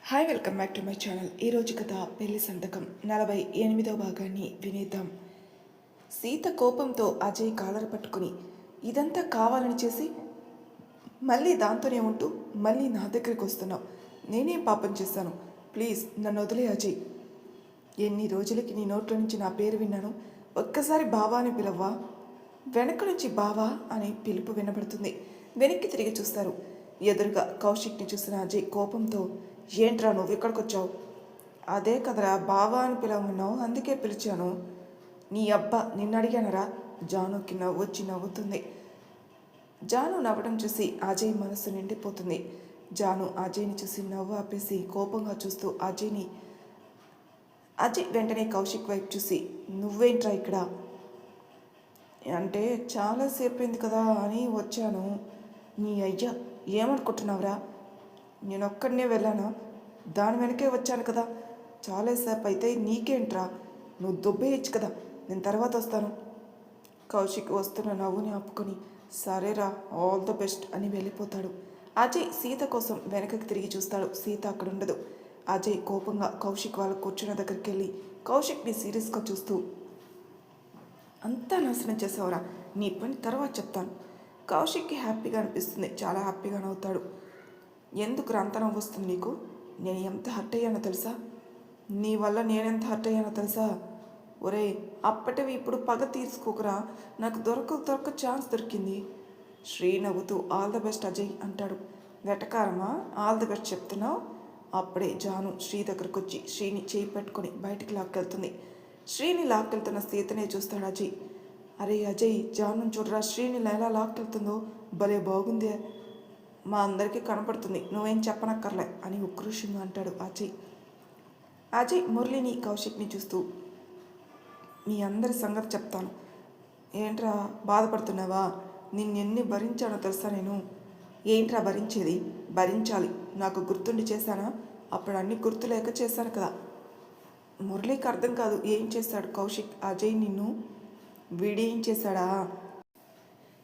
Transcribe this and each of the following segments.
Hi welcome back to my channel. ఈరోజు కథ పెళ్లి సంతకం 48వ భాగాన్ని వినేద్దాం. సీత కోపంతో అజయ్ కాలర్ పట్టుకుని ఇదంతా కావాలని చేసి మళ్ళీ దాంతోనే ఉంటూ మళ్ళీ నా దగ్గరికి వస్తున్నావు. నేనేం పాపం చేశాను? ప్లీజ్ నన్ను వదిలే అజయ్. ఎన్ని రోజులకి నీ నోట్ల నుంచి నా పేరు విన్నాను. ఒక్కసారి బావా అని పిలవ్వా? వెనక నుంచి బావా అనే పిలుపు వినబడుతుంది. వెనక్కి తిరిగి చూస్తారు. ఎదురుగా కౌశిక్ని చూసిన అజయ్ కోపంతో, ఏంట్రా నువ్వు ఇక్కడికి వచ్చావు? అదే కదరా బావా అని పిలవమన్నావు, అందుకే పిలిచాను. నీ అబ్బా నిన్ను అడిగానరా? జానుకి నవ్వు వచ్చి నవ్వుతుంది. జాను నవ్వడం చూసి అజయ్ మనసు నిండిపోతుంది. జాను అజయ్ని చూసి నవ్వు ఆపేసి కోపంగా చూస్తూ అజయ్ వెంటనే కౌశిక్ వైపు చూసి, నువ్వేంట్రా ఇక్కడ? అంటే చాలాసేపు అయింది కదా అని వచ్చాను. నీ అయ్యా ఏమనుకుంటున్నావురా? నేను ఒక్కడనే వెళ్ళానా? దాని వెనకే వచ్చాను కదా. చాలాసేపు అయితే నీకేంట్రా? నువ్వు దుబ్బేయచ్చు కదా, నేను తర్వాత వస్తాను. కౌశిక్ వస్తున్న నవ్వుని ఆపుకొని, సరేరా ఆల్ ద బెస్ట్ అని వెళ్ళిపోతాడు. అజయ్ సీత కోసం వెనకకి తిరిగి చూస్తాడు. సీత అక్కడ ఉండదు. అజయ్ కోపంగా కౌశిక్ వాళ్ళ కూర్చున్న దగ్గరికి వెళ్ళి కౌశిక్ని సీరియస్గా చూస్తూ, అంతా నాశనం చేసావురా, నీ పని తర్వాత చెప్తాను. కౌశిక్కి హ్యాపీగా అనిపిస్తుంది. చాలా హ్యాపీగా నవ్వుతాడు. ఎందుకు రంతనం వస్తుంది నీకు? నేను ఎంత హర్ట్ అయ్యానో తెలుసా? నీ వల్ల నేనెంత హర్ట్ అయ్యానో తెలుసా? ఒరే అప్పటివి ఇప్పుడు పగ తీర్చుకోకరా, నాకు దొరక ఛాన్స్ దొరికింది. శ్రీ నవ్వుతూ ఆల్ ద బెస్ట్ అజయ్ అంటాడు. వెటకారమా ఆల్ ద బెస్ట్ చెప్తున్నావు? అప్పుడే జాను శ్రీ దగ్గరకు వచ్చి శ్రీని చేయి పెట్టుకొని బయటికి లాక్కెళ్తుంది. శ్రీని లాక్కెళ్తున్న సీతనే చూస్తాడు అజయ్. అరే అజయ్, జాను చూడరా శ్రీని ఎలా లాక్కెళ్తుందో, భలే బాగుందే, మా అందరికీ కనపడుతుంది, నువ్వేం చెప్పనక్కర్లే అని ఉక్రోషంగా అంటాడు అజయ్. అజయ్ మురళిని కౌశిక్ని చూస్తూ, మీ అందరి సంగతి చెప్తాను. ఏంట్రా బాధపడుతున్నావా? నిన్నెన్ని భరించానో తెలుసా నేను? ఏంట్రా భరించేది? భరించాలి. నాకు గుర్తుండి చేశానా? అప్పుడు అన్ని గుర్తులేక చేశాను కదా. మురళికి అర్థం కాదు ఏం చేశాడు కౌశిక్. అజయ్ నిన్ను వీడేం చేశాడా?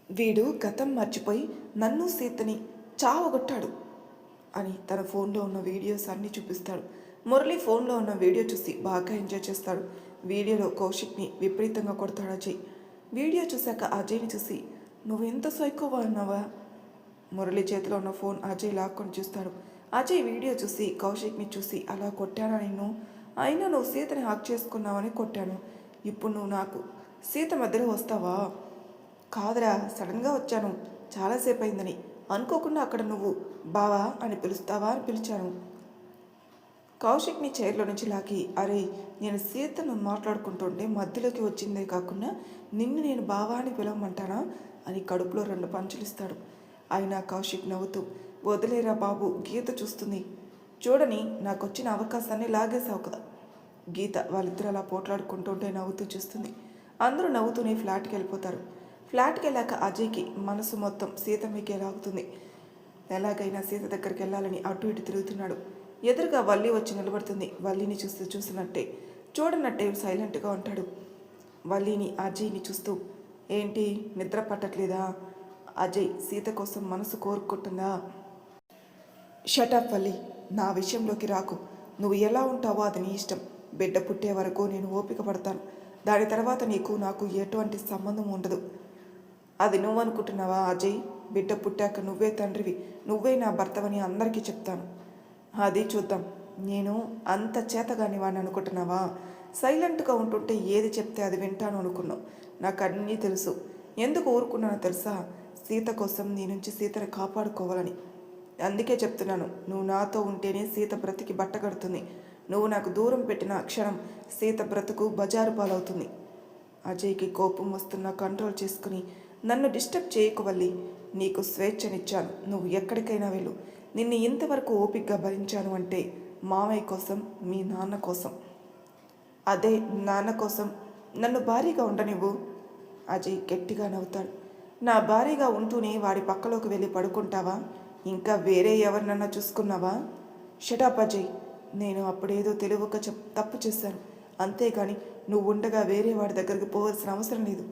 వీడు గతం మర్చిపోయి నన్ను సీతని చావగొట్టాడు అని తన ఫోన్లో ఉన్న వీడియోస్ అన్నీ చూపిస్తాడు. మురళి ఫోన్లో ఉన్న వీడియో చూసి బాగా ఎంజాయ్ చేస్తాడు. వీడియోలో కౌశిక్ని విపరీతంగా కొడతాడు అజయ్. వీడియో చూశాక అజయ్ని చూసి, నువ్వెంత సైకోవా అన్నావా? మురళి చేతిలో ఉన్న ఫోన్ అజయ్ లాక్కొని చూస్తాడు. అజయ్ వీడియో చూసి కౌశిక్ని చూసి, అలా కొట్టానా నిన్ను? అయినా నువ్వు సీతని హాక్ చేసుకున్నావని కొట్టాను. ఇప్పుడు నువ్వు నాకు సీత మధ్యలో వస్తావా? కాదురా, సడన్గా వచ్చాను, చాలాసేపు అయిందని. అనుకోకుండా అక్కడ నువ్వు బావా అని పిలుస్తావా అని పిలిచాను. కౌశిక్ని చైర్లో నుంచి లాగి, అరే నేను సీతను మాట్లాడుకుంటుంటే మధ్యలోకి వచ్చిందే కాకుండా నిన్ను నేను బావా అని పిలవమంటానా అని కడుపులో 2 పంచులు ఇస్తాడు. అయినా కౌశిక్ నవ్వుతూ, వదిలేరా బాబు, గీత చూస్తుంది. చూడని నాకు వచ్చిన అవకాశాన్ని లాగేసావు కదా. గీత వాళ్ళిద్దరు అలా పోట్లాడుకుంటుంటే నవ్వుతూ చూస్తుంది. అందరూ నవ్వుతూనే ఫ్లాట్కి వెళ్ళిపోతారు. ఫ్లాట్కి వెళ్ళాక అజయ్కి మనసు మొత్తం సీత మీకే లాగుతుంది. ఎలాగైనా సీత దగ్గరికి వెళ్ళాలని అటు ఇటు తిరుగుతున్నాడు. ఎదురుగా వల్లి వచ్చి నిలబడుతుంది. వల్లిని చూసినట్టే చూడనట్టే సైలెంట్గా ఉంటాడు. వల్లిని అజయ్ని చూస్తూ, ఏంటి నిద్ర పట్టట్లేదా? అజయ్ సీత కోసం మనసు కోరుకుంటుందా? షటప్ వల్లి, నా విషయంలోకి రాకు. నువ్వు ఎలా ఉంటావో అది నీ ఇష్టం. బిడ్డ పుట్టే వరకు నేను ఓపిక పడతాను. దాని తర్వాత నీకు నాకు ఎటువంటి సంబంధం ఉండదు. అది నువ్వు అనుకుంటున్నావా అజయ్? బిడ్డ పుట్టాక నువ్వే తండ్రివి, నువ్వే నా భర్తవని అందరికీ చెప్తాను. అది చూద్దాం. నేను అంత చేతగాని వాడిని అనుకుంటున్నావా? సైలెంట్గా ఉంటుంటే ఏది చెప్తే అది వింటాను అనుకున్నావు. నాకు అన్నీ తెలుసు. ఎందుకు ఊరుకున్నానో తెలుసా? సీత కోసం నీ నుంచి సీతను కాపాడుకోవాలని. అందుకే చెప్తున్నాను, నువ్వు నాతో ఉంటేనే సీత బ్రతికి బట్ట కడుతుంది. నువ్వు నాకు దూరం పెట్టిన క్షణం సీత బ్రతుకు బజారు పాలవుతుంది. అజయ్కి కోపం వస్తున్నా కంట్రోల్ చేసుకుని, నన్ను డిస్టర్బ్ చేయకువల్లి, నీకు స్వేచ్ఛనిచ్చాను, నువ్వు ఎక్కడికైనా వెళ్ళు. నిన్ను ఇంతవరకు ఓపికగా భరించాను అంటే మామయ్య కోసం, మీ నాన్న కోసం. అదే నాన్న కోసం నన్ను భారీగా ఉండనివ్వు. అజయ్ గట్టిగా నవ్వుతాడు. నా భారీగా ఉంటూనే వాడి పక్కలోకి వెళ్ళి పడుకుంటావా? ఇంకా వేరే ఎవరినన్నా చూసుకున్నావా? షటప్ అజయ్, నేను అప్పుడేదో తెలియక తప్పు చేశాను, అంతేగాని నువ్వు ఉండగా వేరే వాడి దగ్గరికి పోవాల్సిన అవసరం లేదు.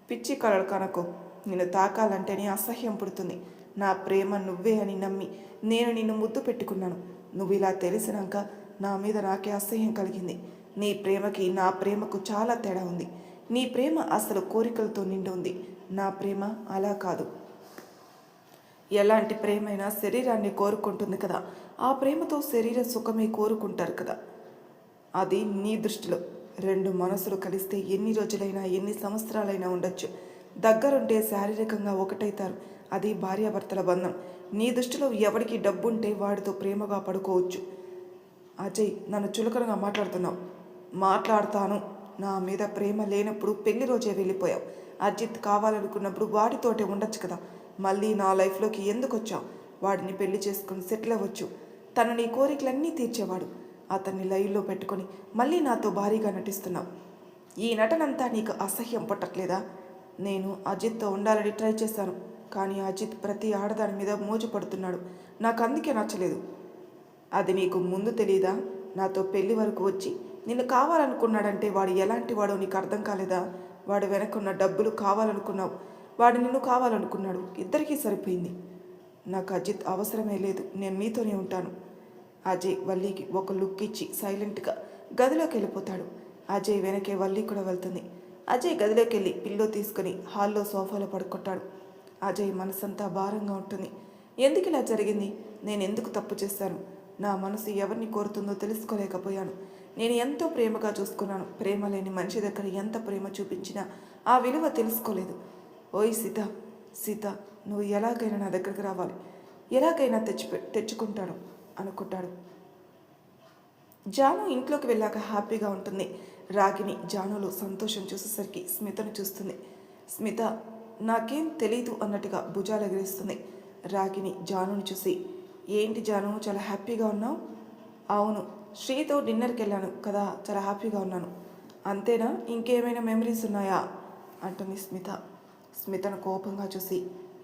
పిచ్చి కలలు కనకో. నిన్ను తాకాలంటేనే అసహ్యం పుడుతుంది. నా ప్రేమ నువ్వే అని నమ్మి నేను నిన్ను ముద్దు పెట్టుకున్నాను. నువ్వు ఇలా తెలిసినాక నా మీద నాకే అసహ్యం కలిగింది. నీ ప్రేమకి నా ప్రేమకు చాలా తేడా ఉంది. నీ ప్రేమ అసలు కోరికలతో నిండి ఉంది. నా ప్రేమ అలా కాదు. ఎలాంటి ప్రేమైనా శరీరాన్ని కోరుకుంటుంది కదా, ఆ ప్రేమతో శరీర సుఖమే కోరుకుంటారు కదా. అది నీ దృష్టిలో. రెండు మనసులు కలిస్తే ఎన్ని రోజులైనా ఎన్ని సంవత్సరాలైనా ఉండొచ్చు. దగ్గరుంటే శారీరకంగా ఒకటైతారు. అది భార్యాభర్తల బంధం. నీ దృష్టిలో ఎవరికి డబ్బుంటే వాడితో ప్రేమగా పడుకోవచ్చు. అజయ్, నన్ను చులకనగా మాట్లాడుతున్నావు. మాట్లాడతాను. నా మీద ప్రేమ లేనప్పుడు పెళ్లి రోజే వెళ్ళిపోయావు. అజిత్ కావాలనుకున్నప్పుడు వాడితోటే ఉండొచ్చు కదా. మళ్ళీ నా లైఫ్లోకి ఎందుకు వచ్చావు? వాడిని పెళ్లి చేసుకుని సెటిల్ అవ్వచ్చు. తను నీ కోరికలన్నీ తీర్చేవాడు. అతన్ని లైవ్లో పెట్టుకొని మళ్ళీ నాతో భారీగా నటిస్తున్నావు. ఈ నటనంతా నీకు అసహ్యం పట్టట్లేదా? నేను అజిత్తో ఉండాలని ట్రై చేశాను, కానీ అజిత్ ప్రతి ఆడదాని మీద మోజు పడుతున్నాడు. నాకు అందుకే నచ్చలేదు. అది నీకు ముందు తెలీదా? నాతో పెళ్లి వరకు వచ్చి నిన్ను కావాలనుకున్నాడంటే వాడు ఎలాంటి వాడో నీకు అర్థం కాలేదా? వాడు వెనకున్న డబ్బులు కావాలనుకున్నావు, వాడు నిన్ను కావాలనుకున్నాడు. ఇద్దరికీ సరిపోయింది. నాకు అజిత్ అవసరమే లేదు. నేను మీతోనే ఉంటాను. అజయ్ వల్లికి ఒక లుక్ ఇచ్చి సైలెంట్గా గదిలోకి వెళ్ళిపోతాడు. అజయ్ వెనకే వల్లి కూడా వెళ్తుంది. అజయ్ గదిలోకి వెళ్ళి పిల్లో తీసుకుని హాల్లో సోఫాలో పడుకుంటాడు. అజయ్ మనసంతా భారంగా ఉంటుంది. ఎందుకు ఇలా జరిగింది? నేను ఎందుకు తప్పు చేశాను? నా మనసు ఎవరిని కోరుతుందో తెలుసుకోలేకపోయాను. నేను ఎంతో ప్రేమగా చూసుకున్నాను. ప్రేమ లేని మనిషి దగ్గర ఎంత ప్రేమ చూపించినా ఆ విలువ తెలుసుకోలేదు. ఓయ్ సీత, సీత, నువ్వు ఎలాగైనా నా దగ్గరికి రావాలి. ఎలాగైనా తెచ్చుకుంటాను అనుకుంటాడు. జాను ఇంట్లోకి వెళ్ళాక హ్యాపీగా ఉంటుంది. రాగిని జానులో సంతోషం చూసేసరికి స్మితను చూస్తుంది. స్మిత నాకేం తెలీదు అన్నట్టుగా భుజాలు ఎగిరేస్తుంది. రాగిని జానుని చూసి, ఏంటి జాను చాలా హ్యాపీగా ఉన్నావు? అవును, శ్రీతో డిన్నర్కి వెళ్ళాను కదా, చాలా హ్యాపీగా ఉన్నాను. అంతేనా? ఇంకేమైనా మెమరీస్ ఉన్నాయా అంటుంది స్మిత. స్మితను కోపంగా చూసి,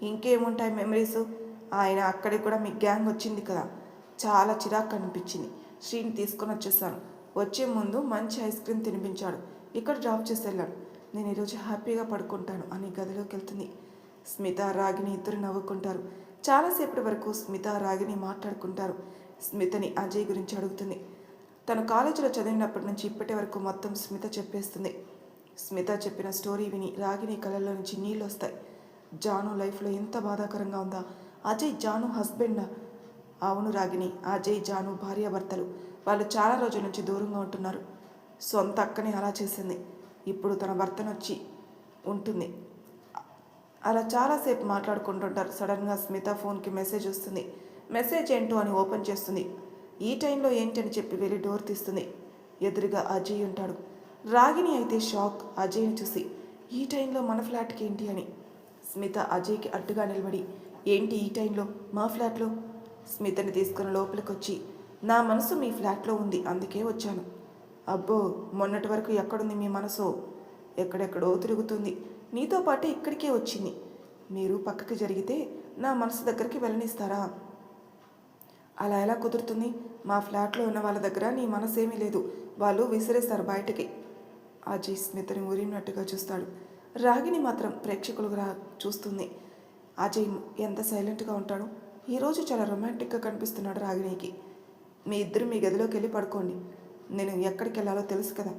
ఇంకేముంటాయి మెమరీస్? ఆయన అక్కడికి కూడా మీ గ్యాంగ్ వచ్చింది కదా, చాలా చిరాకు అనిపించింది. శ్రీని తీసుకొని వచ్చేసాను. వచ్చే ముందు మంచి ఐస్ క్రీమ్ తినిపించాడు. ఇక్కడ డ్రాప్ చేసి వెళ్ళాడు. నేను ఈరోజు హ్యాపీగా పడుకుంటాను అని గదిలోకి వెళ్తుంది. స్మిత రాగిని ఇద్దరు నవ్వుకుంటారు. చాలాసేపటి వరకు స్మిత రాగిని మాట్లాడుకుంటారు. స్మితని అజయ్ గురించి అడుగుతుంది. తను కాలేజీలో చదివినప్పటి నుంచి ఇప్పటి వరకు మొత్తం స్మిత చెప్పేస్తుంది. స్మిత చెప్పిన స్టోరీ విని రాగిని కళ్ళల్లో నుంచి నీళ్ళు వస్తాయి. జాను లైఫ్లో ఎంత బాధాకరంగా ఉందా? అజయ్ జాను హస్బెండా? అవును రాగిని, అజయ్ జాను భార్యాభర్తలు. వాళ్ళు చాలా రోజుల నుంచి దూరంగా ఉంటున్నారు. సొంత అక్కని అలా చేసింది. ఇప్పుడు తన భర్తను వచ్చి ఉంటుంది. అలా చాలాసేపు మాట్లాడుకుంటుంటారు. సడన్గా స్మిత ఫోన్కి మెసేజ్ వస్తుంది. మెసేజ్ ఏంటో అని ఓపెన్ చేస్తుంది. ఈ టైంలో ఏంటని చెప్పి వెళ్ళి డోర్ తీస్తుంది. ఎదురుగా అజయ్ ఉంటాడు. రాగిని అయితే షాక్ అజయ్ని చూసి. ఈ టైంలో మన ఫ్లాట్కి ఏంటి అని. స్మిత అజయ్కి అడ్డుగా నిలబడి, ఏంటి ఈ టైంలో మా ఫ్లాట్లో? స్మితని తీసుకుని లోపలికి వచ్చి, నా మనసు మీ ఫ్లాట్లో ఉంది, అందుకే వచ్చాను. అబ్బో, మొన్నటి వరకు ఎక్కడుంది మీ మనసు? ఎక్కడెక్కడో తిరుగుతుంది. నీతో పాటు ఇక్కడికే వచ్చింది. మీరు పక్కకి జరిగితే నా మనసు దగ్గరికి వెళ్ళనిస్తారా? అలా ఎలా కుదురుతుంది? మా ఫ్లాట్లో ఉన్న వాళ్ళ దగ్గర నీ మనసేమీ లేదు. వాళ్ళు విసిరేస్తారు బయటికి. అజయ్ స్మితని ఊరినట్టుగా చూస్తాడు. రాగిని మాత్రం ప్రేక్షకులుగా చూస్తుంది. అజయ్ ఎంత సైలెంట్గా ఉంటాడు. ఈరోజు చాలా రొమాంటిక్గా కనిపిస్తున్నాడు రాగినికి. మీ ఇద్దరు మీ గదిలోకి వెళ్ళి పడుకోండి. నేను ఎక్కడికి వెళ్ళాలో తెలుసు కదా.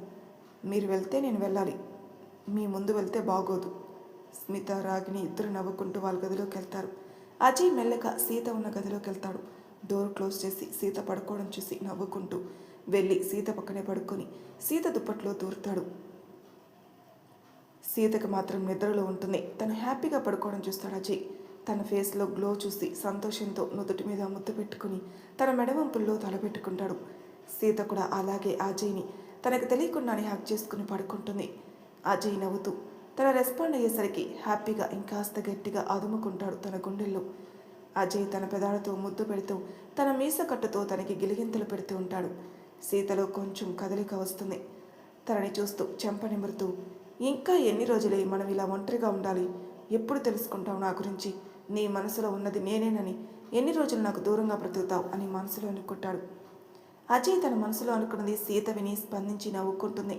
మీరు వెళ్తే నేను వెళ్ళాలి. మీ ముందు వెళ్తే బాగోదు. స్మిత రాగిని ఇద్దరు నవ్వుకుంటూ వాళ్ళ గదిలోకి వెళ్తారు. అజయ్ మెల్లగా సీత ఉన్న గదిలోకి వెళ్తాడు. డోర్ క్లోజ్ చేసి సీత పడుకోవడం చూసి నవ్వుకుంటూ వెళ్ళి సీత పక్కనే పడుకొని సీత దుప్పట్లో దూరుతాడు. సీతకు మాత్రం నిద్రలో ఉంటుంది. తను హ్యాపీగా పడుకోవడం చూస్తాడు అజయ్. తన ఫేస్లో గ్లో చూసి సంతోషంతో నుదుటి మీద ముద్దు పెట్టుకుని తన మెడవంపుల్లో తలపెట్టుకుంటాడు. సీత కూడా అలాగే అజయ్ని తనకు తెలియకుండానే హక్ చేసుకుని పడుకుంటుంది. అజయ్ నవ్వుతూ తన రెస్పాండ్ అయ్యేసరికి హ్యాపీగా ఇంకాస్త గట్టిగా అదుముకుంటాడు తన గుండెల్లో. అజయ్ తన పెదాలతో ముద్దు పెడుతూ తన మీస కట్టుతో తనకి గిలిగింతలు పెడుతూ ఉంటాడు. సీతలో కొంచెం కదలిక వస్తుంది. తనని చూస్తూ చెంప నిమురుతూ, ఇంకా ఎన్ని రోజులే మనం ఇలా ఒంటరిగా ఉండాలి? ఎప్పుడు తెలుసుకుంటావు నా గురించి? నీ మనసులో ఉన్నది నేనేనని. ఎన్ని రోజులు నాకు దూరంగా బ్రతుకుతావు అని మనసులో అనుకుంటాడు. అజయ్ తన మనసులో అనుకున్నది సీత విని స్పందించి నవ్వుకుంటుంది.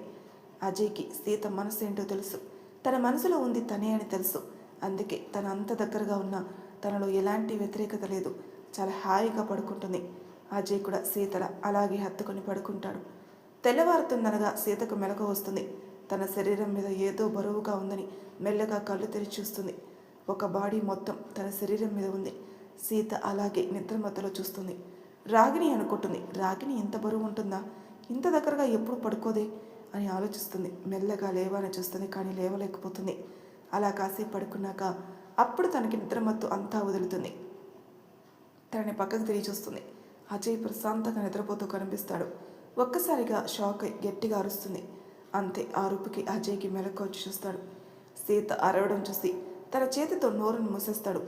అజయ్కి సీత మనసు ఏంటో తెలుసు. తన మనసులో ఉంది తనే అని తెలుసు. అందుకే తన అంత దగ్గరగా ఉన్న తనలో ఎలాంటి వ్యతిరేకత లేదు. చాలా హాయిగా పడుకుంటుంది. అజయ్ కూడా సీతల అలాగే హత్తుకొని పడుకుంటాడు. తెల్లవారుతుందనగా సీతకు మెలకు వస్తుంది. తన శరీరం మీద ఏదో బరువుగా ఉందని మెల్లగా కళ్ళు తెరిచి చూస్తుంది. ఒక బాడీ మొత్తం తన శరీరం మీద ఉంది. సీత అలాగే నిద్రమత్తలో చూస్తుంది. రాగిణి అనుకుంటుంది. రాగిణి ఇంత బరువు ఉంటుందా? ఇంత దగ్గరగా ఎప్పుడు పడుకోదే అని ఆలోచిస్తుంది. మెల్లగా లేవాలని చూస్తుంది, కానీ లేవలేకపోతుంది. అలా కాసేపు పడుకున్నాక అప్పుడు తనకి నిద్రమత్తు అంతా వదులుతుంది. తనని పక్కకు తిరిగి చూస్తుంది. అజయ్ ప్రశాంతంగా నిద్రపోతూ కనిపిస్తాడు. ఒక్కసారిగా షాక్ అయి గట్టిగా అరుస్తుంది. అంతే, ఆ అరుపుకి అజయ్కి మెలకు వచ్చి చూస్తాడు. సీత అరవడం చూసి తన చేతితో నోరును మూసేస్తాడు.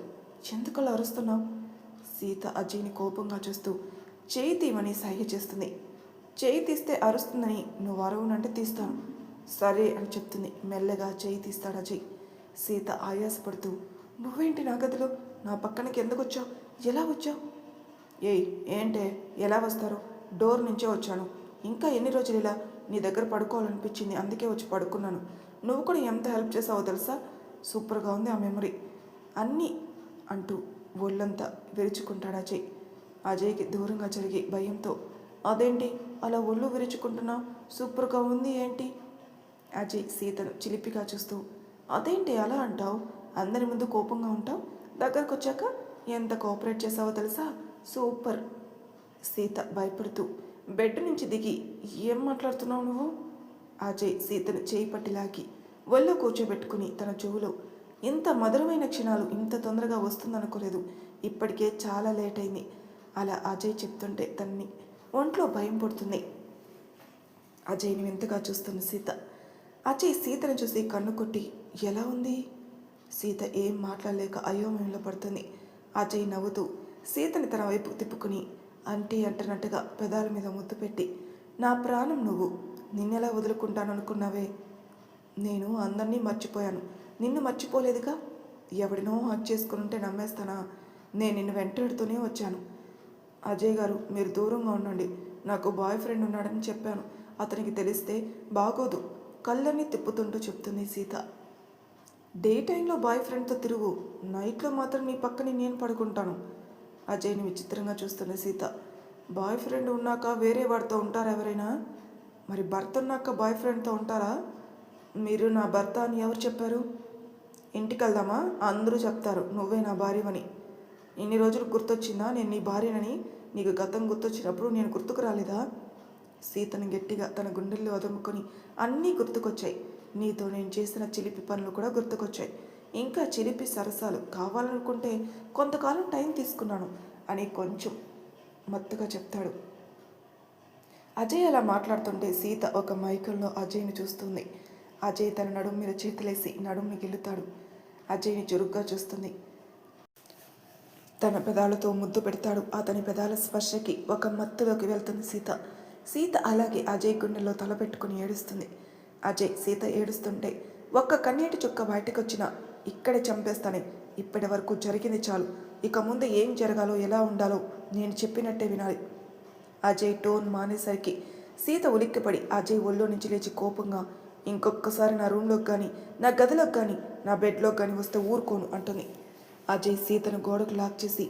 ఎందుకలా అరుస్తున్నావు? సీత అజయ్ని కోపంగా చూస్తూ చేయి తీయమని సైగ చేస్తుంది. చేయి తీస్తే అరుస్తుందని నువ్వు అరవునంటే తీస్తాను, సరే అని చెప్తుంది. మెల్లగా చేయి తీస్తాడు అజయ్. సీత ఆయాసపడుతూ, నువ్వేంటి నా గదిలో? నా పక్కనకి ఎందుకు వచ్చావు? ఎలా వచ్చావు? ఏయ్ ఏంటే, ఎలా వస్తారు? డోర్ నుంచే వచ్చాను. ఇంకా ఎన్ని రోజులు ఇలా నీ దగ్గర పడుకోవాలనిపించింది, అందుకే వచ్చి పడుకున్నాను. నువ్వు కూడా ఎంత హెల్ప్ చేసావో తెలుసా? సూపర్గా ఉంది ఆ మెమరీ అన్నీ అంటూ ఒళ్ళంతా విరుచుకుంటాడు అజయ్. అజయ్కి దూరంగా జరిగి భయంతో, అదేంటి అలా ఒళ్ళు విరుచుకుంటున్నావు? సూపర్గా ఉంది ఏంటి? అజయ్ సీతను చిలిపిగా చూస్తూ, అదేంటి అలా అంటావు? అందరి ముందు కోపంగా ఉంటావు, దగ్గరకు వచ్చాక ఎంత కోఆపరేట్ చేసావో తెలుసా? సూపర్. సీత భయపడుతూ బెడ్ నుంచి దిగి, ఏం మాట్లాడుతున్నావు నువ్వు? అజయ్ సీతను చేయి పట్టిలాగి ఒళ్ళో కూర్చోబెట్టుకుని తన చెవులో, ఇంత మధురమైన క్షణాలు ఇంత తొందరగా వస్తుందనుకోలేదు, ఇప్పటికే చాలా లేట్ అయింది. అలా అజయ్ చెప్తుంటే తనని ఒంట్లో భయం పడుతుంది. అజయ్ని వింతగా చూస్తున్న సీత. అజయ్ సీతను చూసి కన్ను కొట్టి, ఎలా ఉంది? సీత ఏం మాట్లాడలేక అయోమయంలో పడుతుంది. అజయ్ నవ్వుతూ సీతని తన వైపు తిప్పుకుని అంటే అంటున్నట్టుగా పెదాల మీద ముద్దు పెట్టి, నా ప్రాణం నువ్వు, నిన్నెలా వదులుకుంటాననుకున్నావే? నేను అందరినీ మర్చిపోయాను, నిన్ను మర్చిపోలేదుగా. ఎవడినో హక్ చేసుకుని ఉంటే నమ్మేస్తానా? నేను నిన్ను వెంటాడుతూనే వచ్చాను. అజయ్ గారు, మీరు దూరంగా ఉండండి. నాకు బాయ్ ఫ్రెండ్ ఉన్నాడని చెప్పాను, అతనికి తెలిస్తే బాగోదు, కళ్ళని తిప్పుతుంటూ చెప్తుంది సీత. డే టైంలో బాయ్ ఫ్రెండ్తో తిరుగు, నైట్లో మాత్రం నీ పక్కని నేను పడుకుంటాను. అజయ్ని విచిత్రంగా చూస్తున్న సీత. బాయ్ ఫ్రెండ్ ఉన్నాక వేరే వాడితో ఉంటారా ఎవరైనా? మరి భర్త ఉన్నాక బాయ్ ఫ్రెండ్తో ఉంటారా? మీరు నా భర్త అని ఎవరు చెప్పారు? ఇంటికి వెళ్దామా? అందరూ చెప్తారు నువ్వే నా భార్యవని. ఇన్ని రోజులు గుర్తొచ్చిందా నేను నీ భార్యనని? నీకు గతం గుర్తొచ్చినప్పుడు నేను గుర్తుకు రాలేదా? సీతను గట్టిగా తన గుండెల్లో అదుముకొని, అన్నీ గుర్తుకొచ్చాయి. నీతో నేను చేసిన చిలిపి పనులు కూడా గుర్తుకొచ్చాయి. ఇంకా చిలిపి సరసాలు కావాలనుకుంటే కొంతకాలం టైం తీసుకున్నాను అని కొంచెం మత్తుగా చెప్తాడు. అజయ్ అలా మాట్లాడుతుంటే సీత ఒక మైకంలో అజయ్ని చూస్తుంది. అజయ్ తన నడుము మీద చేతులేసి నడుముని గిల్లుతాడు. అజయ్ని చురుగ్గా చూస్తుంది. తన పెదాలతో ముద్దు పెడతాడు. అతని పెదాల స్పర్శకి ఒక మత్తులోకి వెళ్తుంది సీత. సీత అలాగే అజయ్ గుండెల్లో తలపెట్టుకుని ఏడుస్తుంది. అజయ్ సీత ఏడుస్తుంటే ఒక్క కన్నీటి చుక్క బయటకొచ్చినా ఇక్కడే చంపేస్తానే, ఇప్పటి వరకు జరిగింది చాలు, ఇక ముందు ఏం జరగాలో ఎలా ఉండాలో నేను చెప్పినట్టే వినాలి. అజయ్ టోన్ మానేసరికి సీత ఉలిక్కిపడి అజయ్ ఒళ్ళో నుంచి లేచి కోపంగా, ఇంకొకసారి నా రూమ్లోకి కానీ, నా గదిలోకి కానీ, నా బెడ్లోకి కానీ వస్తే ఊరుకోను అంటుంది. అజయ్ సీతను గోడకు లాక్ చేసి,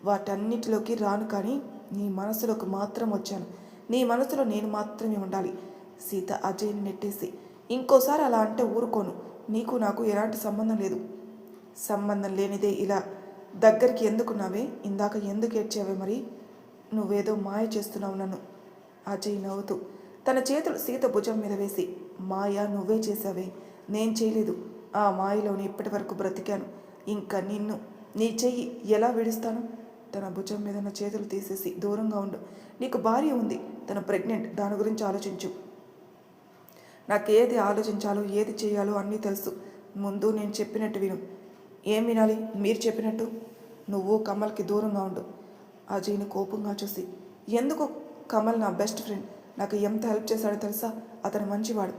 వాటన్నిటిలోకి రాను, కానీ నీ మనసులోకి మాత్రం వచ్చాను, నీ మనసులో నేను మాత్రమే ఉండాలి. సీత అజయ్ని నెట్టేసి, ఇంకోసారి అలా అంటే ఊరుకోను, నీకు నాకు ఎలాంటి సంబంధం లేదు. సంబంధం లేనిదే ఇలా దగ్గరికి ఎందుకున్నావే? ఇందాక ఎందుకు ఏడ్చావే? మరి నువ్వేదో మాయ చేస్తున్నావు నన్ను. అజయ్ నవ్వుతూ తన చేతులు సీత భుజం మీద వేసి, మాయ నువ్వే చేశావే, నేను చేయలేదు. ఆ మాయలోని ఇప్పటి వరకు బ్రతికాను. ఇంకా నిన్ను, నీ చెయ్యి ఎలా విడుస్తాను? తన భుజం మీద నా చేతులు తీసేసి దూరంగా ఉండు. నీకు భార్య ఉంది, తన ప్రెగ్నెంట్, దాని గురించి ఆలోచించు. నాకేది ఆలోచించాలో ఏది చేయాలో అన్నీ తెలుసు. ముందు నేను చెప్పినట్టు విను. ఏం వినాలి? మీరు చెప్పినట్టు. నువ్వు కమల్కి దూరంగా ఉండు. అజయ్ని కోపంగా చూసి, ఎందుకు? కమల్ నా బెస్ట్ ఫ్రెండ్, నాకు ఎంత హెల్ప్ చేశాడో తెలుసా? అతను మంచివాడు.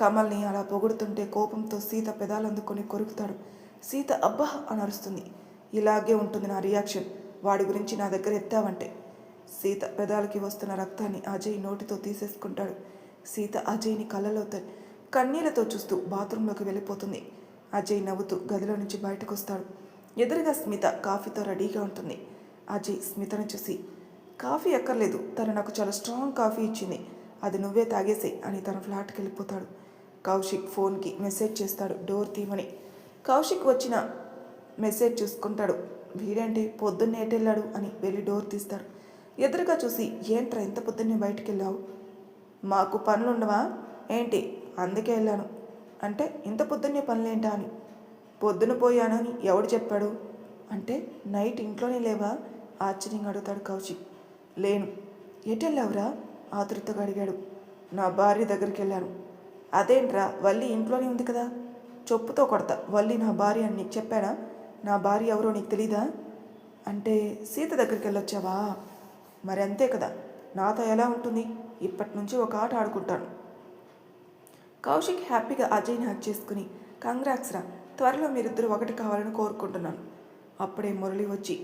కమల్ని అలా పొగుడుతుంటే కోపంతో సీత పెదాలు అందుకొని కొరుకుతాడు. సీత అబ్బా అని అరుస్తుంది. ఇలాగే ఉంటుంది నా రియాక్షన్, వాడి గురించి నా దగ్గర ఎత్తావంటే. సీత పెదాలకి వస్తున్న రక్తాన్ని అజయ్ నోటితో తీసేసుకుంటాడు. సీత అజయ్ని కళ్ళలో కన్నీళ్లతో చూస్తూ బాత్రూంలోకి వెళ్ళిపోతుంది. అజయ్ నవ్వుతూ గదిలో నుంచి బయటకు వస్తాడు. ఎదురుగా స్మిత కాఫీతో రెడీగా ఉంటుంది. అజయ్ స్మితను చూసి, కాఫీ ఎక్కర్లేదు, తను నాకు చాలా స్ట్రాంగ్ కాఫీ ఇచ్చింది, అది నువ్వే తాగేసే అని తన ఫ్లాట్కి వెళ్ళిపోతాడు. కౌశిక్ ఫోన్కి మెసేజ్ చేస్తాడు డోర్ తీయమని. కౌశిక్ వచ్చిన మెసేజ్ చూసుకుంటాడు. వీడేంటి పొద్దున్నే ఎటెళ్ళాడు అని వెళ్ళి డోర్ తీస్తాడు. ఎదురుగా చూసి, ఏంట్రా ఇంత పొద్దున్నే బయటికి వెళ్ళావు? మాకు పనులుండవా ఏంటి? అందుకే వెళ్ళాను. అంటే ఇంత పొద్దున్నే పనులేంటా అని. పొద్దున పోయాను అని ఎవడు చెప్పాడు? అంటే నైట్ ఇంట్లోనే లేవా? ఆశ్చర్యంగా అడుగుతాడు కౌశిక్. లేను. ఎటెళ్ళావురా? ఆతృతగా అడిగాడు. నా భార్య దగ్గరికి వెళ్ళాను. అదేంట్రా, వల్లి ఇంట్లోనే ఉంది కదా? చొప్పుతో కొడతా, వల్లి నా భార్య అని నీకు చెప్పానా? నా భార్య ఎవరో నీకు తెలీదా? అంటే సీత దగ్గరికి వెళ్ళొచ్చావా? మరి అంతే కదా, నాతో ఎలా ఉంటుంది? ఇప్పటి నుంచి ఒక ఆట ఆడుకుంటాను. కౌశిక్ హ్యాపీగా అజయ్ని హక్ చేసుకుని, కంగ్రాట్స్ రా, త్వరలో మీరిద్దరూ ఒకటి కావాలని కోరుకుంటున్నాను. అప్పుడే మురళి వచ్చి,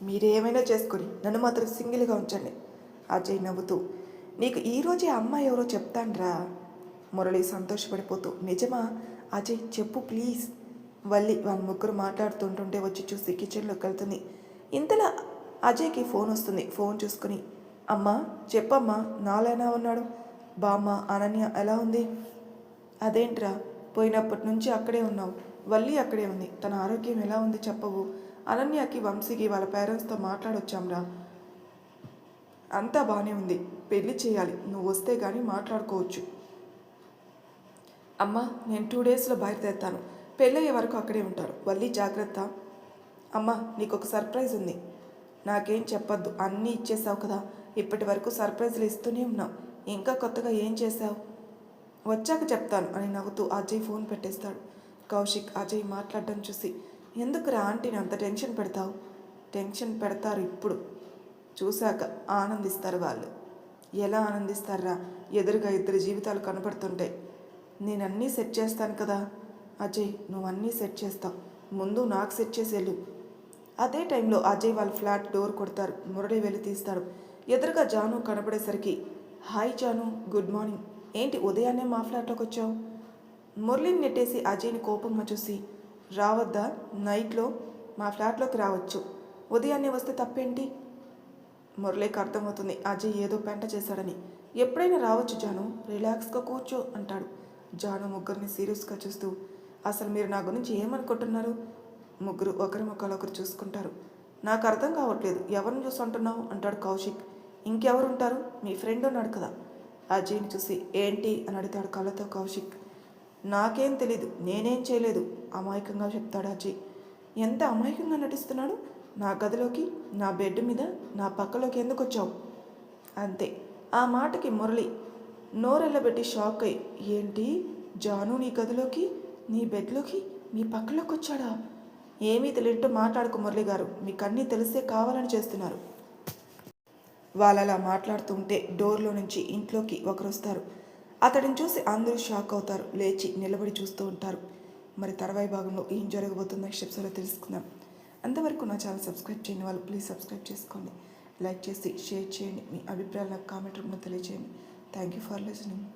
మీరేమైనా చేసుకొని నన్ను మాత్రం సింగిల్గా ఉంచండి. అజయ్ నవ్వుతూ, నీకు ఈరోజే అమ్మాయి ఎవరో చెప్తాన్రా. మురళి సంతోషపడిపోతూ, నిజమా? అజయ్ చెప్పు ప్లీజ్. వల్లి వాళ్ళ ముగ్గురు మాట్లాడుతుంటుంటే వచ్చి చూసి కిచెన్లోకి వెళ్తుంది. ఇంతలా అజయ్కి ఫోన్ వస్తుంది. ఫోన్ చూసుకుని, అమ్మా చెప్పమ్మా, నాలైనా ఉన్నాడు? బామ్మ అనన్య ఎలా ఉంది? అదేంట్రా, పోయినప్పటి నుంచి అక్కడే ఉన్నావు. వల్లి అక్కడే ఉంది, తన ఆరోగ్యం ఎలా ఉంది చెప్పవు? అనన్యకి వంశీకి వాళ్ళ పేరెంట్స్తో మాట్లాడొచ్చాంరా, అంతా బాగానే ఉంది. పెళ్లి చేయాలి, నువ్వు వస్తే కానీ మాట్లాడుకోవచ్చు. అమ్మా నేను 2 డేస్లో బయలుదేరుతాను, పెళ్ళయ్యే వరకు అక్కడే ఉంటారు. వల్లి జాగ్రత్త. అమ్మా నీకు ఒక సర్ప్రైజ్ ఉంది. నాకేం చెప్పొద్దు, అన్నీ ఇచ్చేసావు కదా. ఇప్పటి వరకు సర్ప్రైజ్లు ఇస్తూనే ఉన్నావు, ఇంకా కొత్తగా ఏం చేశావు? వచ్చాక చెప్తాను అని నవ్వుతూ అజయ్ ఫోన్ పెట్టేస్తాడు. కౌశిక్ అజయ్ మాట్లాడడం చూసి, ఎందుకురా ఆంటీని అంత టెన్షన్ పెడతావు? టెన్షన్ పెడతారు ఇప్పుడు, చూశాక ఆనందిస్తారు వాళ్ళు. ఎలా ఆనందిస్తారా? ఎదురుగా 2 జీవితాలు కనపడుతుంటాయి. నేనన్నీ సెట్ చేస్తాను కదా. అజయ్ నువ్వు అన్నీ సెట్ చేస్తావు, ముందు నాకు సెట్ చేసి వెళ్ళు. అదే టైంలో అజయ్ వాళ్ళ ఫ్లాట్ డోర్ కొడతారు. మురళి వెళ్ళి తీస్తాడు. ఎదురుగా జాను కనపడేసరికి, హాయ్ జాను, గుడ్ మార్నింగ్. ఏంటి ఉదయాన్నే మా ఫ్లాట్లోకి వచ్చావు? మురళిని నెట్టేసి అజయ్ని కోపంగా చూసి, రావద్దా? నైట్లో మా ఫ్లాట్లోకి రావచ్చు, ఉదయాన్నే వస్తే తప్పేంటి? మురళికి అర్థమవుతుంది అజయ్ ఏదో పెంట చేశాడని. ఎప్పుడైనా రావచ్చు జాను, రిలాక్స్గా కూర్చో అంటాడు. జాను ముగ్గురిని సీరియస్గా చూస్తూ, అసలు మీరు నా గురించి ఏమనుకుంటున్నారు? ముగ్గురు ఒకరి ముఖాలొకరు చూసుకుంటారు. నాకు అర్థం కావట్లేదు, ఎవరిని చూసి అంటున్నావు అంటాడు కౌశిక్. ఇంకెవరుంటారు, మీ ఫ్రెండ్ ఉన్నాడు కదా. అజయ్ని చూసి, ఏంటి అని అడుగుతాడు కళ్ళతో కౌశిక్. నాకేం తెలీదు, నేనేం చేయలేదు అమాయకంగా చెప్తాడు అజయ్. ఎంత అమాయకంగా నటిస్తున్నాడు. నా గదిలోకి, నా బెడ్ మీద, నా పక్కలోకి ఎందుకు వచ్చావు? అంతే. ఆ మాటకి మురళి నోరెళ్ళబెట్టి షాక్ అయ్యి, ఏంటి జాను నీ గదిలోకి, నీ బెడ్లోకి, మీ పక్కలోకి వచ్చాడా? ఏమీ తెలియటో మాట్లాడుకు మురళి గారు, మీకు అన్నీ తెలిసే కావాలని చేస్తున్నారు. వాళ్ళలా మాట్లాడుతుంటే డోర్లో నుంచి ఇంట్లోకి ఒకరు వస్తారు. అతడిని చూసి అందరూ షాక్ అవుతారు, లేచి నిలబడి చూస్తూ ఉంటారు. మరి తర్వాయి భాగంలో ఏం జరగబోతుందో నెక్స్ట్ ఎపిసోడ్లో తెలుసుకుందాం. అంతవరకు నా ఛానల్ సబ్స్క్రైబ్ చేయని వాళ్ళు ప్లీజ్ సబ్స్క్రైబ్ చేసుకోండి, లైక్ చేసి షేర్ చేయండి, మీ అభిప్రాయాలు నాకు కామెంట్ రూపంలో తెలియజేయండి. Thank you for listening.